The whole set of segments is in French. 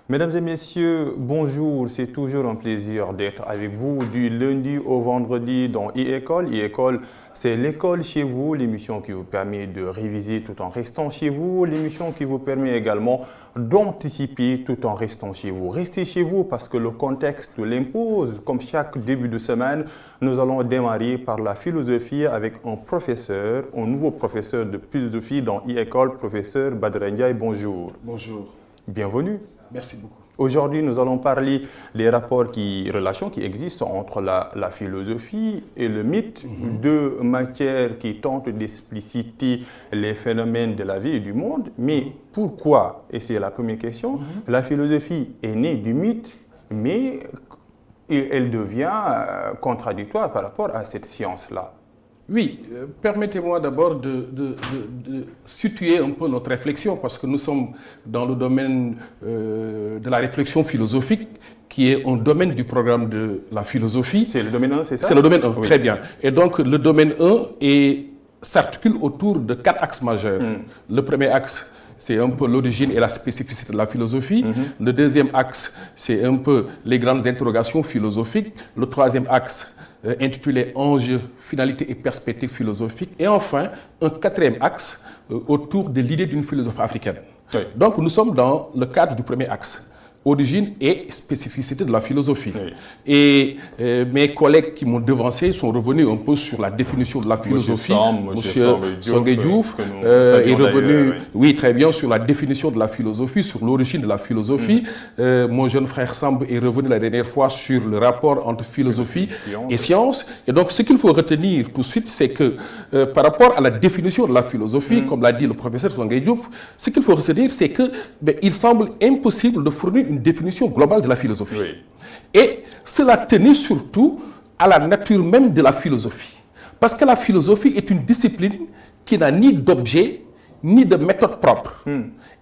Mesdames et messieurs, bonjour. C'est toujours un plaisir d'être avec vous du lundi au vendredi dans e-école. E-école, c'est l'école chez vous, l'émission qui vous permet de réviser tout en restant chez vous, l'émission qui vous permet également d'anticiper tout en restant chez vous. Restez chez vous parce que le contexte l'impose. Comme chaque début de semaine, nous allons démarrer par la philosophie avec un nouveau professeur de philosophie dans e-école, professeur Badara Ndiaye. Bonjour. Bonjour. Bienvenue. Merci beaucoup. Aujourd'hui, nous allons parler des relations qui existent entre la philosophie et le mythe, deux matières qui tentent d'expliciter les phénomènes de la vie et du monde. Mais pourquoi, et c'est la première question, la philosophie est née du mythe, mais elle devient contradictoire par rapport à cette science-là? Oui, permettez-moi d'abord de situer un peu notre réflexion, parce que nous sommes dans le domaine de la réflexion philosophique, qui est un domaine du programme de la philosophie. C'est le domaine 1, c'est ça? C'est le domaine 1, oui. Très bien. Et donc le domaine 1 s'articule autour de 4 axes majeurs. Le premier axe, c'est un peu l'origine et la spécificité de la philosophie. Le deuxième axe, c'est un peu les grandes interrogations philosophiques. Le troisième axe, intitulé Enjeux, finalité et perspectives philosophiques. Et enfin, un quatrième axe autour de l'idée d'une philosophie africaine. Oui. Donc, nous sommes dans le cadre du premier axe. Origine et spécificité de la philosophie. Oui. Et mes collègues qui m'ont devancé sont revenus un peu sur la définition de la philosophie. Monsieur Songué Diouf est revenu, oui, très bien, sur la définition de la philosophie, sur l'origine de la philosophie. Mon jeune frère Samb est revenu la dernière fois sur le rapport entre philosophie et science. Et donc, ce qu'il faut retenir tout de suite, c'est que par rapport à la définition de la philosophie, comme l'a dit le professeur Songué Diouf, ce qu'il faut retenir, c'est que il semble impossible de fournir une définition globale de la philosophie. Oui. Et cela tenait surtout à la nature même de la philosophie. Parce que la philosophie est une discipline qui n'a ni d'objet, ni de méthode propre.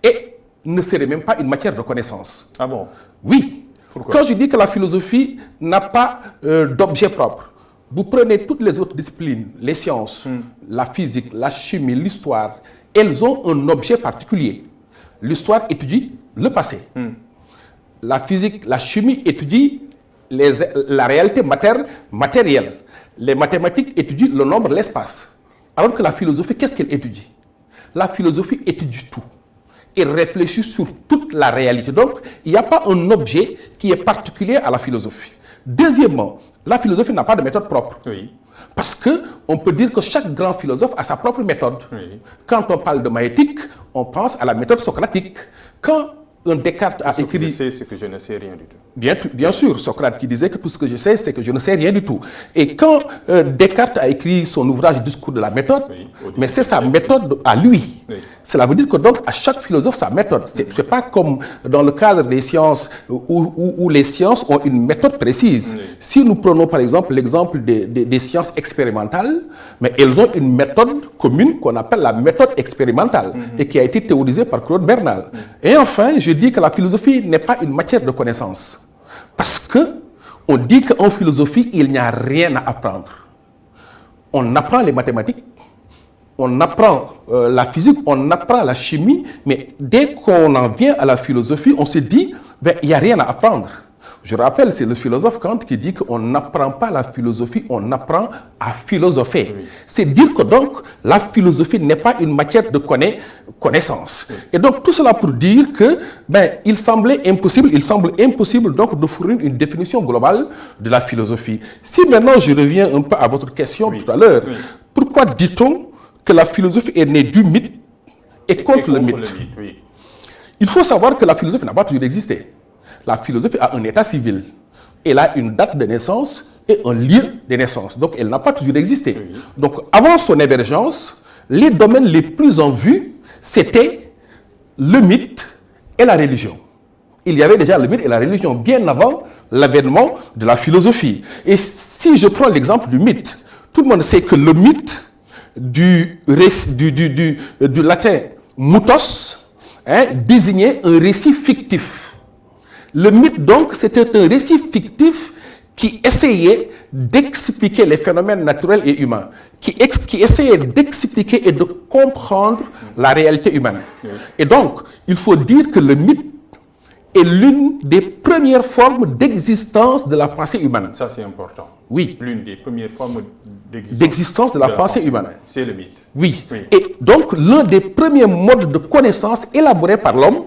Et ne serait même pas une matière de connaissance. Ah bon? Oui. Pourquoi? Quand je dis que la philosophie n'a pas d'objet propre, vous prenez toutes les autres disciplines, les sciences, la physique, la chimie, l'histoire, elles ont un objet particulier. L'histoire étudie le passé. La physique, la chimie étudie la réalité matérielle. Les mathématiques étudient le nombre, l'espace. Alors que la philosophie, qu'est-ce qu'elle étudie? La philosophie étudie tout. Elle réfléchit sur toute la réalité. Donc, il n'y a pas un objet qui est particulier à la philosophie. Deuxièmement, la philosophie n'a pas de méthode propre. Oui. Parce qu'on peut dire que chaque grand philosophe a sa propre méthode. Oui. Quand on parle de maïeutique, on pense à la méthode socratique. Quand Descartes a écrit... Ce que je sais, c'est que je ne sais rien du tout. Bien sûr, Socrate qui disait que tout ce que je sais, c'est que je ne sais rien du tout. Et quand Descartes a écrit son ouvrage Discours de la méthode, mais c'est sa méthode à lui. Oui. Cela veut dire que donc à chaque philosophe sa méthode. C'est pas comme dans le cadre des sciences où les sciences ont une méthode précise. Oui. Si nous prenons par exemple l'exemple des sciences expérimentales, mais elles ont une méthode commune qu'on appelle la méthode expérimentale et qui a été théorisée par Claude Bernal. Et enfin, je dis que la philosophie n'est pas une matière de connaissance. Parce qu'on dit qu'en philosophie, il n'y a rien à apprendre. On apprend les mathématiques, on apprend la physique, on apprend la chimie, mais dès qu'on en vient à la philosophie, on se dit, il n'y a rien à apprendre. Je rappelle, c'est le philosophe Kant qui dit qu'on n'apprend pas la philosophie, on apprend à philosopher. Oui. C'est dire que donc la philosophie n'est pas une matière de connaissance. Oui. Et donc tout cela pour dire que il semble impossible donc de fournir une définition globale de la philosophie. Si maintenant je reviens un peu à votre question tout à l'heure, pourquoi dit-on que la philosophie est née du mythe et contre le mythe? Oui. Il faut savoir que la philosophie n'a pas toujours existé. La philosophie a un état civil. Elle a une date de naissance et un lieu de naissance. Donc, elle n'a pas toujours existé. Oui. Donc, avant son émergence, les domaines les plus en vue, c'était le mythe et la religion. Il y avait déjà le mythe et la religion bien avant l'avènement de la philosophie. Et si je prends l'exemple du mythe, tout le monde sait que le mythe du latin mythos désignait un récit fictif. Le mythe, donc, c'était un récit fictif qui essayait d'expliquer les phénomènes naturels et humains, qui essayait d'expliquer et de comprendre la réalité humaine. Et donc, il faut dire que le mythe est l'une des premières formes d'existence de la pensée humaine. Ça, c'est important. Oui. L'une des premières formes d'existence de la pensée humaine. C'est le mythe. Oui. Et donc, l'un des premiers modes de connaissance élaborés par l'homme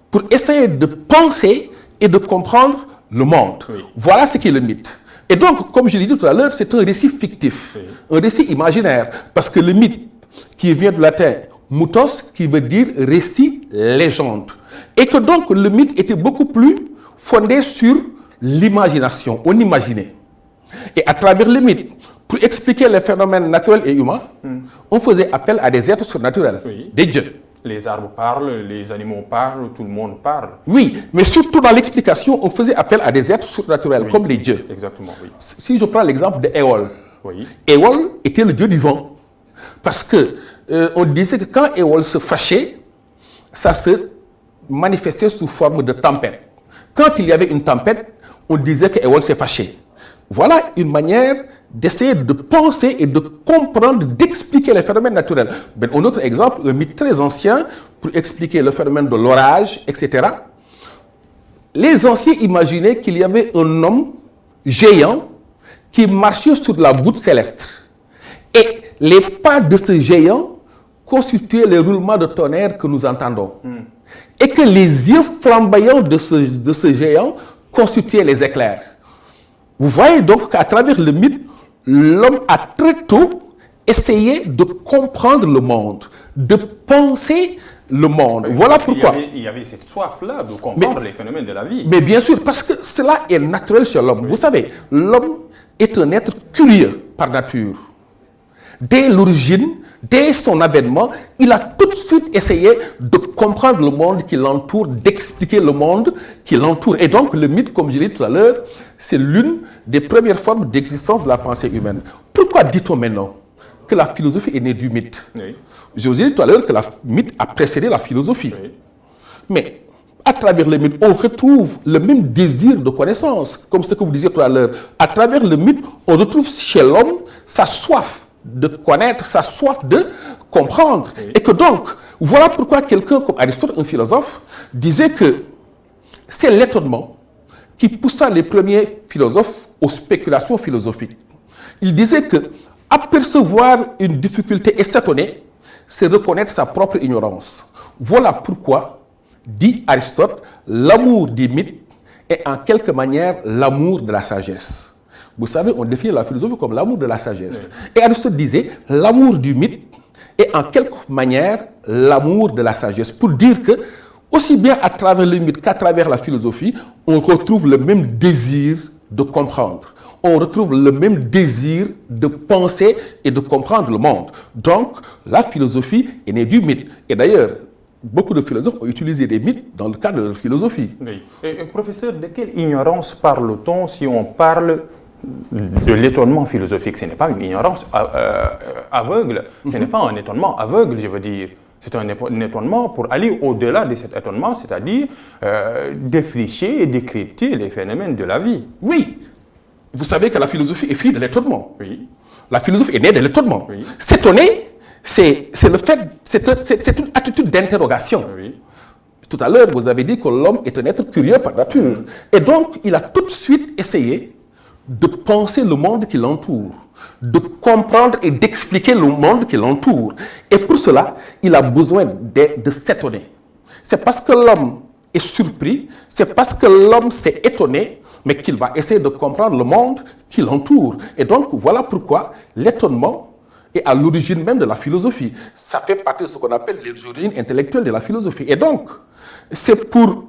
pour essayer de penser et de comprendre le monde. Oui. Voilà ce qu'est le mythe. Et donc, comme je l'ai dit tout à l'heure, c'est un récit fictif, un récit imaginaire, parce que le mythe, qui vient du latin mythos, qui veut dire récit, légende. Et que donc, le mythe était beaucoup plus fondé sur l'imagination, on imaginait. Et à travers le mythe, pour expliquer les phénomènes naturels et humains, on faisait appel à des êtres surnaturels, des dieux. Les arbres parlent, les animaux parlent, tout le monde parle. Oui, mais surtout dans l'explication, on faisait appel à des êtres surnaturels, comme les dieux. Exactement, oui. Si je prends l'exemple de Éole, Oui. Éole était le dieu du vent. Parce que on disait que quand Éole se fâchait, ça se manifestait sous forme de tempête. Quand il y avait une tempête, on disait que Éole s'est fâché. Voilà une manière d'essayer de penser et de comprendre, d'expliquer les phénomènes naturels. Ben, un autre exemple, un mythe très ancien pour expliquer le phénomène de l'orage, etc. Les anciens imaginaient qu'il y avait un homme géant qui marchait sur la voûte céleste. Et les pas de ce géant constituaient les roulements de tonnerre que nous entendons. Et que les yeux flamboyants de ce géant constituaient les éclairs. Vous voyez donc qu'à travers le mythe, l'homme a très tôt essayé de comprendre le monde, de penser le monde. Oui, voilà pourquoi. Il y avait cette soif-là de comprendre les phénomènes de la vie. Mais bien sûr, parce que cela est naturel chez l'homme. Vous savez, l'homme est un être curieux par nature. Dès l'origine, dès son avènement, il a tout de suite essayé de comprendre le monde qui l'entoure, d'expliquer le monde qui l'entoure. Et donc, le mythe, comme je l'ai dit tout à l'heure, c'est l'une des premières formes d'existence de la pensée humaine. Pourquoi dit-on maintenant que la philosophie est née du mythe? Oui. Je vous ai dit tout à l'heure que le mythe a précédé la philosophie. Oui. Mais à travers le mythe, on retrouve le même désir de connaissance, comme ce que vous disiez tout à l'heure. À travers le mythe, on retrouve chez l'homme sa soif de connaître, sa soif de comprendre. Oui. Et que donc, voilà pourquoi quelqu'un comme Aristote, un philosophe, disait que c'est l'étonnement qui poussa les premiers philosophes aux spéculations philosophiques. Il disait que apercevoir une difficulté et s'étonner, c'est reconnaître sa propre ignorance. Voilà pourquoi, dit Aristote, l'amour des mythes est en quelque manière l'amour de la sagesse. Vous savez, on définit la philosophie comme l'amour de la sagesse. Oui. Et Aristote disait, l'amour du mythe est en quelque manière l'amour de la sagesse. Pour dire que, aussi bien à travers le mythe qu'à travers la philosophie, on retrouve le même désir de comprendre. On retrouve le même désir de penser et de comprendre le monde. Donc, la philosophie est née du mythe. Et d'ailleurs, beaucoup de philosophes ont utilisé des mythes dans le cadre de leur philosophie. Oui. Et professeur, de quelle ignorance parle-t-on si on parle de l'étonnement philosophique? Ce n'est pas une ignorance aveugle, ce n'est pas un étonnement aveugle, je veux dire. C'est un étonnement pour aller au-delà de cet étonnement, c'est-à-dire défricher et décrypter les phénomènes de la vie. Oui. Vous savez que la philosophie est fille de l'étonnement. Oui. La philosophie est née de l'étonnement. Oui. S'étonner, c'est une attitude d'interrogation. Oui. Tout à l'heure, vous avez dit que l'homme est un être curieux par nature. Et donc, il a tout de suite essayé de penser le monde qui l'entoure, de comprendre et d'expliquer le monde qui l'entoure. Et pour cela, il a besoin de s'étonner. C'est parce que l'homme est surpris, c'est parce que l'homme s'est étonné, mais qu'il va essayer de comprendre le monde qui l'entoure. Et donc, voilà pourquoi l'étonnement est à l'origine même de la philosophie. Ça fait partie de ce qu'on appelle les origines intellectuelles de la philosophie. Et donc, c'est pour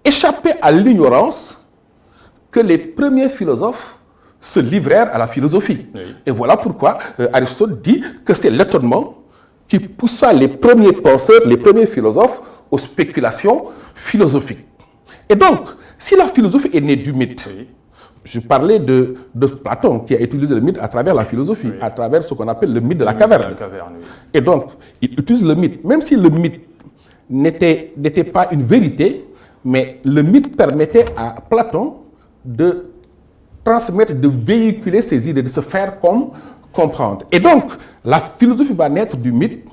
échapper à l'ignorance que les premiers philosophes se livrèrent à la philosophie. Oui. Et voilà pourquoi Aristote dit que c'est l'étonnement qui poussa les premiers penseurs, les premiers philosophes aux spéculations philosophiques. Et donc, si la philosophie est née du mythe, oui. Je parlais de Platon qui a utilisé le mythe à travers la philosophie, oui. À travers ce qu'on appelle le mythe de la caverne. Oui. Et donc, il utilise le mythe, même si le mythe n'était pas une vérité, mais le mythe permettait à Platon de transmettre, de véhiculer ses idées, de se faire comprendre. Et donc, la philosophie va naître du mythe,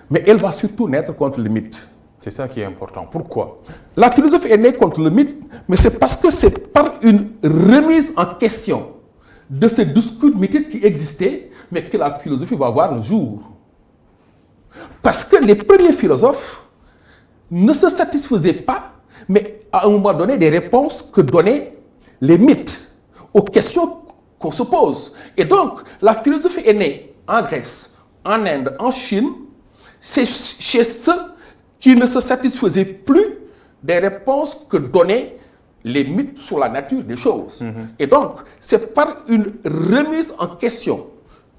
mais elle va surtout naître contre le mythe. C'est ça qui est important. Pourquoi? La philosophie est née contre le mythe, mais c'est parce que c'est par une remise en question de ce discours mythique qui existait, mais que la philosophie va voir le jour. Parce que les premiers philosophes ne se satisfaisaient pas, mais à un moment donné, des réponses que donnaient les mythes aux questions qu'on se pose. Et donc, la philosophie est née en Grèce, en Inde, en Chine, c'est chez ceux qui ne se satisfaisaient plus des réponses que donnaient les mythes sur la nature des choses. Et donc, c'est par une remise en question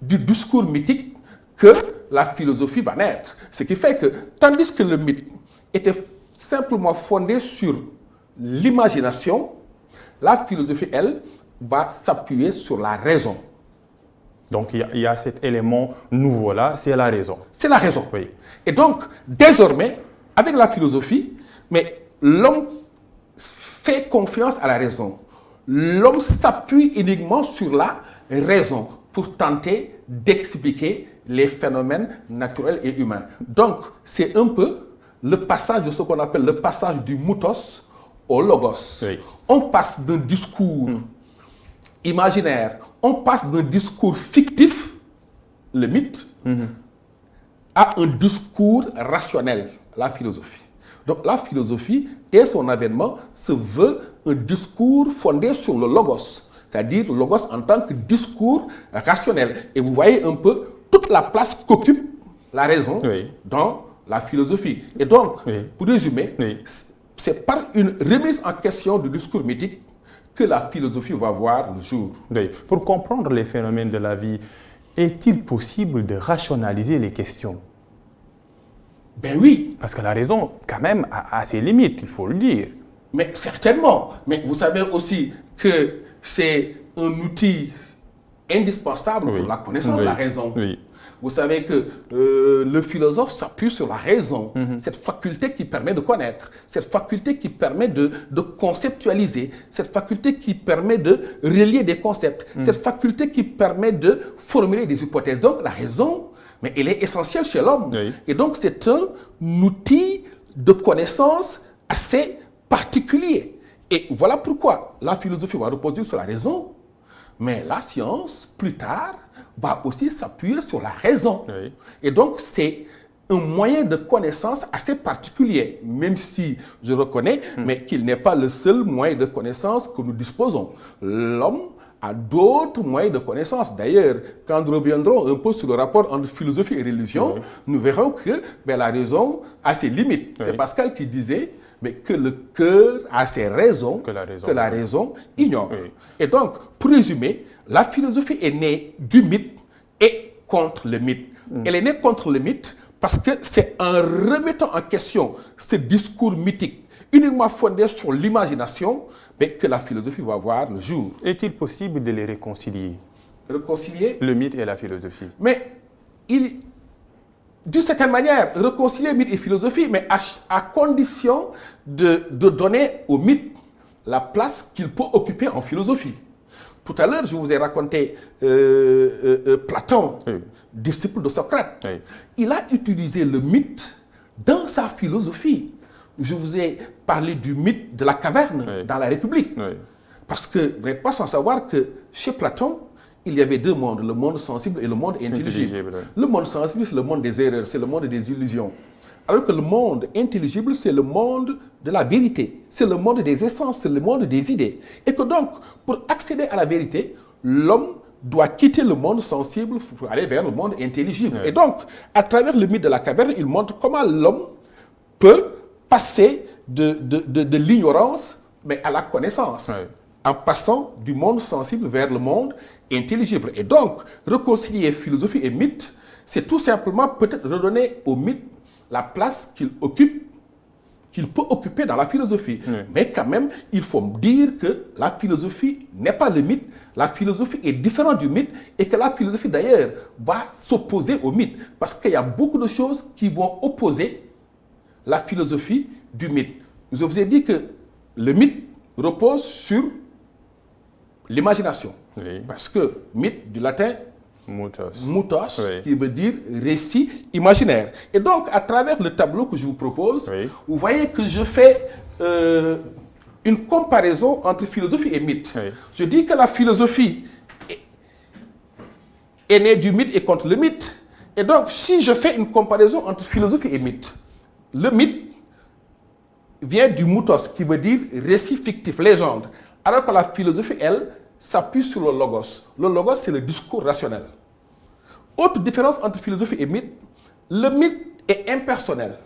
du discours mythique que la philosophie va naître. Ce qui fait que, tandis que le mythe était simplement fondé sur l'imagination, la philosophie, elle, va s'appuyer sur la raison. Donc, il y a cet élément nouveau-là, c'est la raison. C'est la raison. Oui. Et donc, désormais, avec la philosophie, mais l'homme fait confiance à la raison. L'homme s'appuie uniquement sur la raison pour tenter d'expliquer les phénomènes naturels et humains. Donc, c'est un peu le passage de ce qu'on appelle le passage du mythos au logos. Oui. On passe d'un discours imaginaire, on passe d'un discours fictif, le mythe, à un discours rationnel, la philosophie. Donc la philosophie, dès son avènement, se veut un discours fondé sur le logos, c'est-à-dire le logos en tant que discours rationnel. Et vous voyez un peu toute la place qu'occupe la raison dans la philosophie. Et donc, pour résumer, c'est par une remise en question du discours mythique que la philosophie va voir le jour. Oui. Pour comprendre les phénomènes de la vie, est-il possible de rationaliser les questions? Ben oui. Parce que la raison, quand même, a ses limites, il faut le dire. Mais certainement. Mais vous savez aussi que c'est un outil indispensable pour la connaissance de la raison. Oui. Vous savez que le philosophe s'appuie sur la raison, cette faculté qui permet de connaître, cette faculté qui permet de conceptualiser, cette faculté qui permet de relier des concepts, cette faculté qui permet de formuler des hypothèses. Donc la raison, mais elle est essentielle chez l'homme. Oui. Et donc c'est un outil de connaissance assez particulier. Et voilà pourquoi la philosophie va reposer sur la raison, mais la science, plus tard, va aussi s'appuyer sur la raison. Oui. Et donc, c'est un moyen de connaissance assez particulier, même si je reconnais, mais qu'il n'est pas le seul moyen de connaissance que nous disposons. L'homme a d'autres moyens de connaissance. D'ailleurs, quand nous reviendrons un peu sur le rapport entre philosophie et religion, nous verrons que la raison a ses limites. C'est Pascal qui disait mais que le cœur a ses raisons que la raison ignore. Oui. Et donc, pour résumer, la philosophie est née du mythe et contre le mythe. Elle est née contre le mythe parce que c'est en remettant en question ce discours mythique uniquement fondé sur l'imagination que la philosophie va voir le jour. Est-il possible de les réconcilier? Réconcilier? Le mythe et la philosophie. Mais d'une certaine manière, réconcilier mythe et philosophie, mais à condition de donner au mythe la place qu'il peut occuper en philosophie. Tout à l'heure, je vous ai raconté Platon, disciple de Socrate. Oui. Il a utilisé le mythe dans sa philosophie. Je vous ai parlé du mythe de la caverne dans la République. Oui. Parce que vous n'êtes pas sans savoir que chez Platon, il y avait deux mondes, le monde sensible et le monde intelligible. Le monde sensible, c'est le monde des erreurs, c'est le monde des illusions. Alors que le monde intelligible, c'est le monde de la vérité, c'est le monde des essences, c'est le monde des idées. Et que donc, pour accéder à la vérité, l'homme doit quitter le monde sensible pour aller vers le monde intelligible. Et donc, à travers le mythe de la caverne, il montre comment l'homme peut passer de l'ignorance mais à la connaissance. En passant du monde sensible vers le monde intelligible. Et donc, réconcilier philosophie et mythe, c'est tout simplement peut-être redonner au mythe la place qu'il peut occuper dans la philosophie. Mais quand même, il faut dire que la philosophie n'est pas le mythe, la philosophie est différente du mythe, et que la philosophie d'ailleurs va s'opposer au mythe, parce qu'il y a beaucoup de choses qui vont opposer la philosophie du mythe. Je vous ai dit que le mythe repose sur l'imagination. Parce que mythe, du latin, Mythos, qui veut dire récit imaginaire. Et donc, à travers le tableau que je vous propose, vous voyez que je fais une comparaison entre philosophie et mythe. Je dis que la philosophie est née du mythe et contre le mythe. Et donc, si je fais une comparaison entre philosophie et mythe, le mythe vient du mythos, qui veut dire récit fictif, légende. Alors que la philosophie, elle, s'appuie sur le logos. Le logos, c'est le discours rationnel. Autre différence entre philosophie et mythe, le mythe est impersonnel,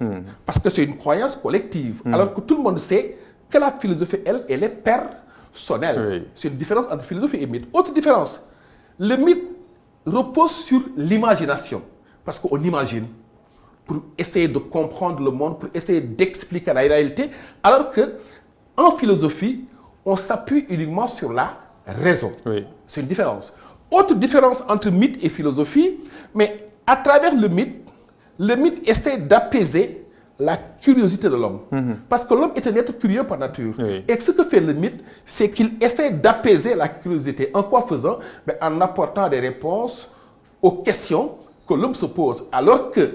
parce que c'est une croyance collective, alors que tout le monde sait que la philosophie, elle est personnelle. C'est une différence entre philosophie et mythe. Autre différence, le mythe repose sur l'imagination, parce qu'on imagine pour essayer de comprendre le monde, pour essayer d'expliquer la réalité, alors que en philosophie, on s'appuie uniquement sur la raison. C'est une différence. Autre différence entre mythe et philosophie, mais à travers le mythe essaie d'apaiser la curiosité de l'homme. Parce que l'homme est un être curieux par nature. Et ce que fait le mythe, c'est qu'il essaie d'apaiser la curiosité. En quoi faisant? En apportant des réponses aux questions que l'homme se pose. Alors que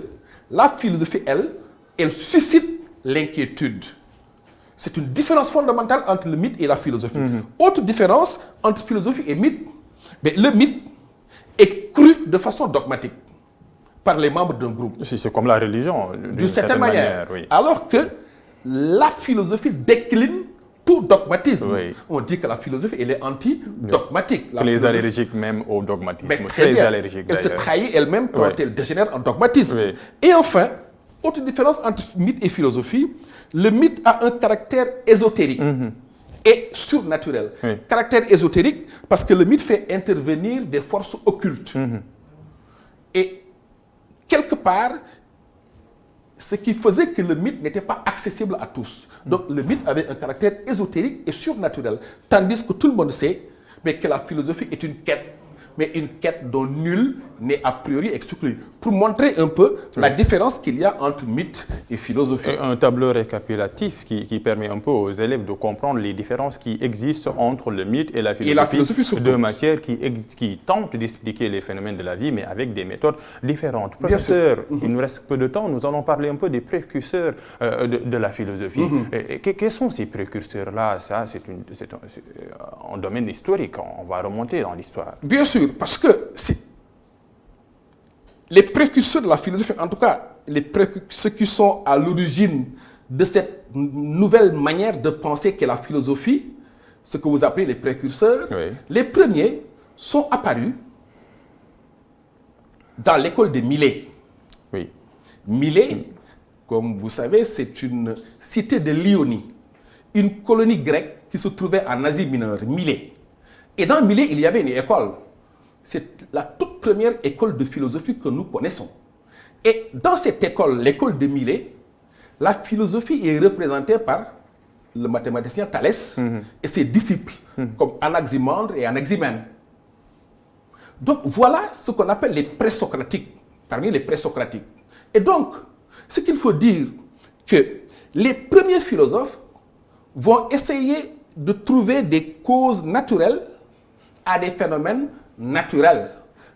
la philosophie, elle suscite l'inquiétude. C'est une différence fondamentale entre le mythe et la philosophie. Autre différence entre philosophie et mythe, le mythe est cru de façon dogmatique par les membres d'un groupe. C'est comme la religion, d'une certaine manière. Alors que la philosophie décline tout dogmatisme. On dit que la philosophie, elle est anti-dogmatique. Les allergiques même au dogmatisme. Très allergiques, elle se trahit elle-même quand elle dégénère en dogmatisme. Et enfin, autre différence entre mythe et philosophie, le mythe a un caractère ésotérique et surnaturel. Caractère ésotérique parce que le mythe fait intervenir des forces occultes. Et quelque part, ce qui faisait que le mythe n'était pas accessible à tous. Donc le mythe avait un caractère ésotérique et surnaturel. Tandis que tout le monde sait que la philosophie est une quête, mais une quête dont nul n'est a priori exclu. Pour montrer un peu la différence qu'il y a entre mythe et philosophie. Un tableau récapitulatif qui permet un peu aux élèves de comprendre les différences qui existent entre le mythe et la philosophie de matière qui tentent d'expliquer les phénomènes de la vie, mais avec des méthodes différentes. Professeur, il nous reste peu de temps, nous allons parler un peu des précurseurs de la philosophie. Quels sont ces précurseurs-là? Ça, c'est un domaine historique, on va remonter dans l'histoire. Bien sûr, parce que les précurseurs de la philosophie, en tout cas, ceux qui sont à l'origine de cette nouvelle manière de penser qu'est la philosophie, ce que vous appelez les précurseurs, les premiers sont apparus dans l'école de Milet. Milet, comme vous savez, c'est une cité de l'Ionie, une colonie grecque qui se trouvait en Asie mineure, Milet. Et dans Milet, il y avait une école. C'est la toute première école de philosophie que nous connaissons. Et dans cette école, l'école de Milet, la philosophie est représentée par le mathématicien Thalès et ses disciples, comme Anaximandre et Anaximène. Donc voilà ce qu'on appelle les présocratiques, parmi les présocratiques. Et donc, ce qu'il faut dire, que les premiers philosophes vont essayer de trouver des causes naturelles à des phénomènes naturels.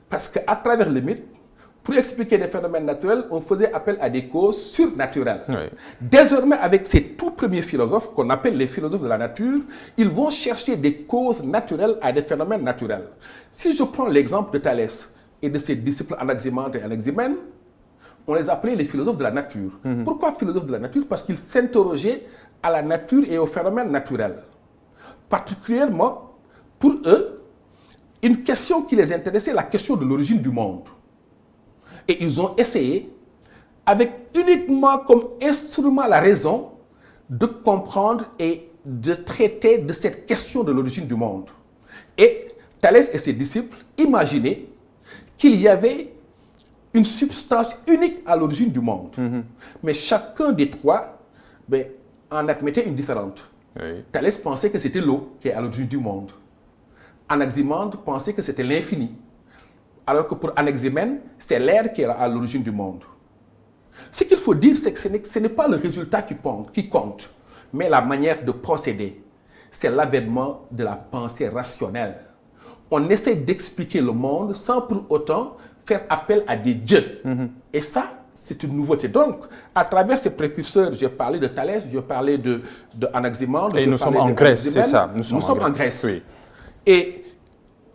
Parce qu'à travers le mythe, pour expliquer des phénomènes naturels, on faisait appel à des causes surnaturelles. Désormais, avec ces tout premiers philosophes, qu'on appelle les philosophes de la nature, ils vont chercher des causes naturelles à des phénomènes naturels. Si je prends l'exemple de Thalès et de ses disciples Anaximandre et Anaximène, on les appelait les philosophes de la nature. Pourquoi philosophes de la nature? Parce qu'ils s'interrogeaient à la nature et aux phénomènes naturels. Particulièrement, pour eux, une question qui les intéressait, la question de l'origine du monde. Et ils ont essayé, avec uniquement comme instrument la raison, de comprendre et de traiter de cette question de l'origine du monde. Et Thalès et ses disciples imaginaient qu'il y avait une substance unique à l'origine du monde. Mais chacun des trois en admettait une différente. Thalès pensait que c'était l'eau qui est à l'origine du monde. Anaximandre pensait que c'était l'infini, alors que pour Anaximène, c'est l'air qui est à l'origine du monde. Ce qu'il faut dire, c'est que ce n'est pas le résultat qui compte, mais la manière de procéder. C'est l'avènement de la pensée rationnelle. on essaie d'expliquer le monde sans pour autant faire appel à des dieux. Et ça, c'est une nouveauté. Donc, à travers ces précurseurs, j'ai parlé de Thalès, j'ai parlé de Anaximandre. Et nous sommes en Grèce, c'est ça. Nous sommes en Grèce. Oui. Et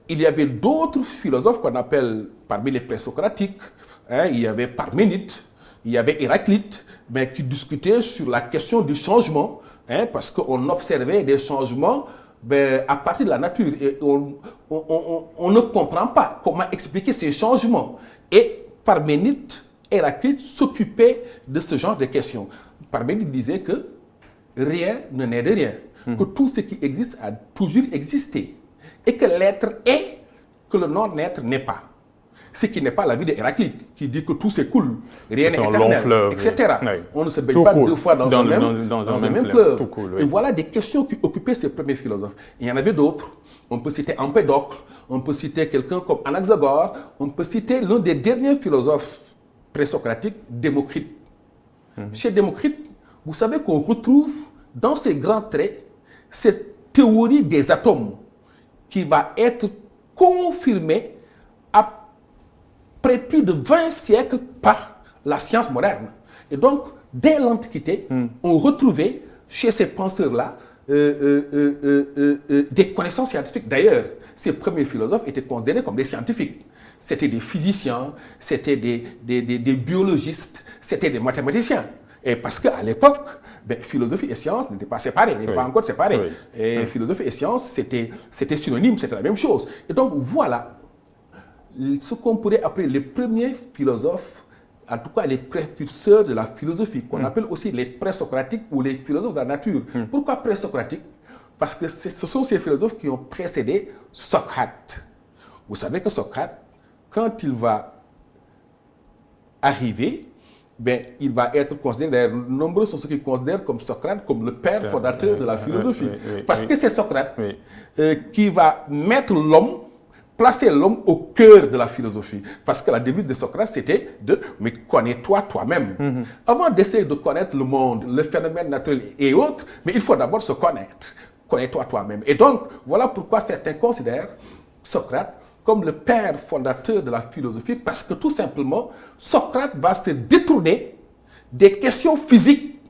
il y avait d'autres philosophes qu'on appelle parmi les présocratiques. Il y avait Parménide, il y avait Héraclite, mais qui discutaient sur la question du changement, parce qu'on observait des changements à partir de la nature. Et on ne comprend pas comment expliquer ces changements. Et Parménide, Héraclite s'occupait de ce genre de questions. Parménide disait que rien ne naît de rien, que tout ce qui existe a toujours existé, et que l'être est, que le non-être n'est pas. Ce qui n'est pas la vie d'Héraclite, qui dit que tout s'écoule, rien n'est éternel, fleuve, etc. Oui. On ne se baigne pas deux fois dans un même fleuve. Tout cool, oui. Et voilà des questions qui occupaient ces premiers philosophes. Il y en avait d'autres. On peut citer Empédocle, on peut citer quelqu'un comme Anaxagore, on peut citer l'un des derniers philosophes présocratiques, Démocrite. Chez Démocrite, vous savez qu'on retrouve dans ses grands traits cette théorie des atomes qui va être confirmée après plus de 20 siècles par la science moderne. Et donc, dès l'Antiquité, on retrouvait chez ces penseurs-là des connaissances scientifiques. D'ailleurs, ces premiers philosophes étaient considérés comme des scientifiques. C'était des physiciens, c'était des biologistes, c'était des mathématiciens. Et parce qu'à l'époque, philosophie et science n'étaient pas séparés, n'étaient pas encore séparés. Oui. Et philosophie et science, c'était synonyme, c'était la même chose. Et donc, voilà ce qu'on pourrait appeler les premiers philosophes, en tout cas les précurseurs de la philosophie, qu'on appelle aussi les présocratiques ou les philosophes de la nature. Pourquoi présocratiques? Parce que ce sont ces philosophes qui ont précédé Socrate. Vous savez que Socrate, quand il va arriver, il va être considéré, nombreux sont ceux qui considèrent comme Socrate comme le père fondateur de la philosophie. Parce que c'est Socrate qui va mettre l'homme, placer l'homme au cœur de la philosophie. Parce que la devise de Socrate, c'était de « mais connais-toi toi-même ». Avant d'essayer de connaître le monde, le phénomène naturel et autres, mais il faut d'abord se connaître. Connais-toi toi-même. Et donc, voilà pourquoi certains considèrent Socrate comme le père fondateur de la philosophie, parce que tout simplement, Socrate va se détourner des questions physiques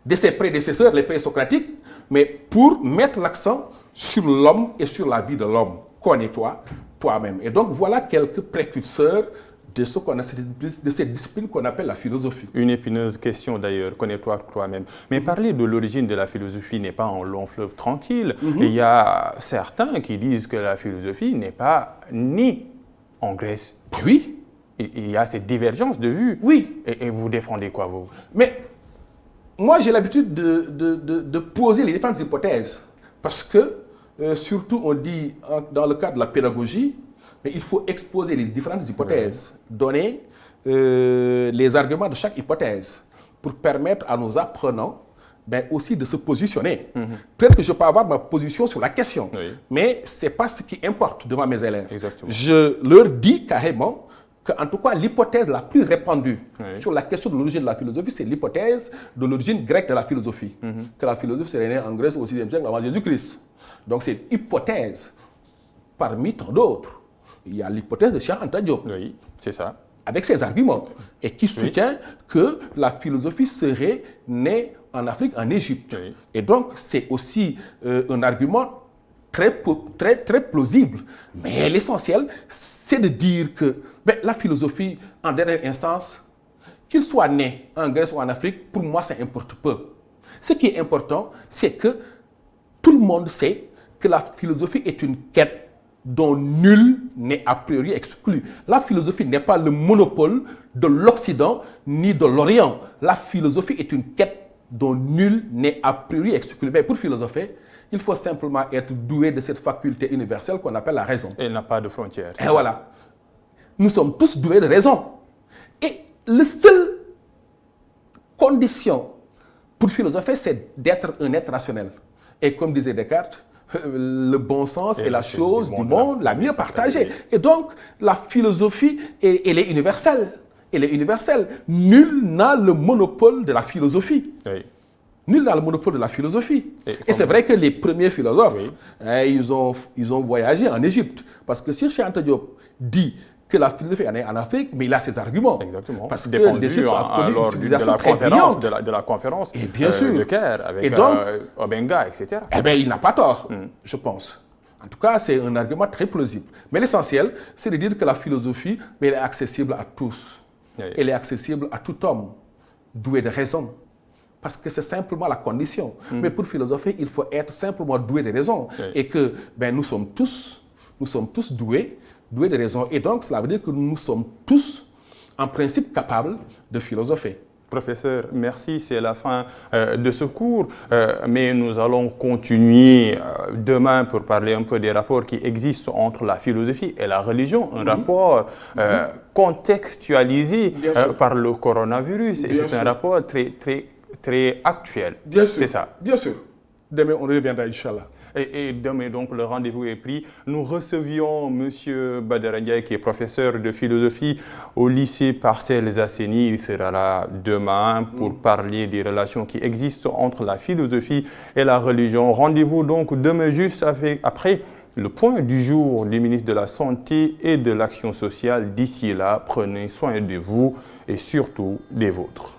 de ses prédécesseurs, les présocratiques, mais pour mettre l'accent sur l'homme et sur la vie de l'homme. Connais-toi toi-même. Et donc, voilà quelques précurseurs de cette discipline qu'on appelle la philosophie. Une épineuse question d'ailleurs, connais-toi toi-même. Mais parler de l'origine de la philosophie n'est pas un long fleuve tranquille. Il y a certains qui disent que la philosophie n'est pas née en Grèce. Oui. Il y a cette divergence de vues. Oui. Et vous défendez quoi, vous? Mais moi, j'ai l'habitude de poser les différentes hypothèses. Parce que, surtout, on dit, dans le cadre de la pédagogie, mais il faut exposer les différentes hypothèses, donner les arguments de chaque hypothèse pour permettre à nos apprenants aussi de se positionner. Peut-être que je peux avoir ma position sur la question, mais ce n'est pas ce qui importe devant mes élèves. Exactement. Je leur dis carrément qu'en tout cas, l'hypothèse la plus répandue sur la question de l'origine de la philosophie, c'est l'hypothèse de l'origine grecque de la philosophie. Que la philosophie serait née en Grèce au 6e siècle avant Jésus-Christ. Donc c'est une hypothèse parmi tant d'autres. Il y a l'hypothèse de Cheikh Anta Diop. Oui, c'est ça. Avec ses arguments. Et qui soutient que la philosophie serait née en Afrique, en Égypte. Oui. Et donc, c'est aussi un argument très plausible. Mais l'essentiel, c'est de dire que la philosophie, en dernière instance, qu'il soit né en Grèce ou en Afrique, pour moi, ça importe peu. Ce qui est important, c'est que tout le monde sait que la philosophie est une quête dont nul n'est a priori exclu. La philosophie n'est pas le monopole de l'Occident ni de l'Orient. La philosophie est une quête dont nul n'est a priori exclu. Mais pour philosopher, il faut simplement être doué de cette faculté universelle qu'on appelle la raison. Elle n'a pas de frontières. Et voilà. Nous sommes tous doués de raison. Et la seule condition pour philosopher, c'est d'être un être rationnel. Et comme disait Descartes, le bon sens est la chose du monde la mieux partagée. Et donc, la philosophie, elle est universelle. Elle est universelle. Nul n'a le monopole de la philosophie. Oui. Nul n'a le monopole de la philosophie. Et c'est vrai que les premiers philosophes, ils ont voyagé en Égypte. Parce que si Cheikh Anta Diop dit que la philosophie est en Afrique, mais il a ses arguments. Exactement. Parce que l'Égypte a connu lors de la conférence et bien sûr. de Caire avec Obenga, etc. Eh bien, il n'a pas tort, je pense. En tout cas, c'est un argument très plausible. Mais l'essentiel, c'est de dire que la philosophie, mais elle est accessible à tous. Elle est accessible à tout homme, doué de raison. Parce que c'est simplement la condition. Mais pour philosopher, il faut être simplement doué de raison. Et que nous sommes tous doués de raison. Et donc, cela veut dire que nous sommes tous, en principe, capables de philosopher. Professeur, merci, c'est la fin de ce cours, mais nous allons continuer demain pour parler un peu des rapports qui existent entre la philosophie et la religion, un rapport contextualisé par le coronavirus, et c'est un rapport très actuel. Bien sûr, c'est ça. Bien sûr. Demain, on reviendra, Inch'Allah. Et demain, donc, le rendez-vous est pris. Nous recevions M. Badara Ndiaye, qui est professeur de philosophie au lycée Parcelles Assainies. Il sera là demain pour parler des relations qui existent entre la philosophie et la religion. Rendez-vous donc demain juste après le point du jour du ministre de la Santé et de l'Action sociale. D'ici là, prenez soin de vous et surtout des vôtres.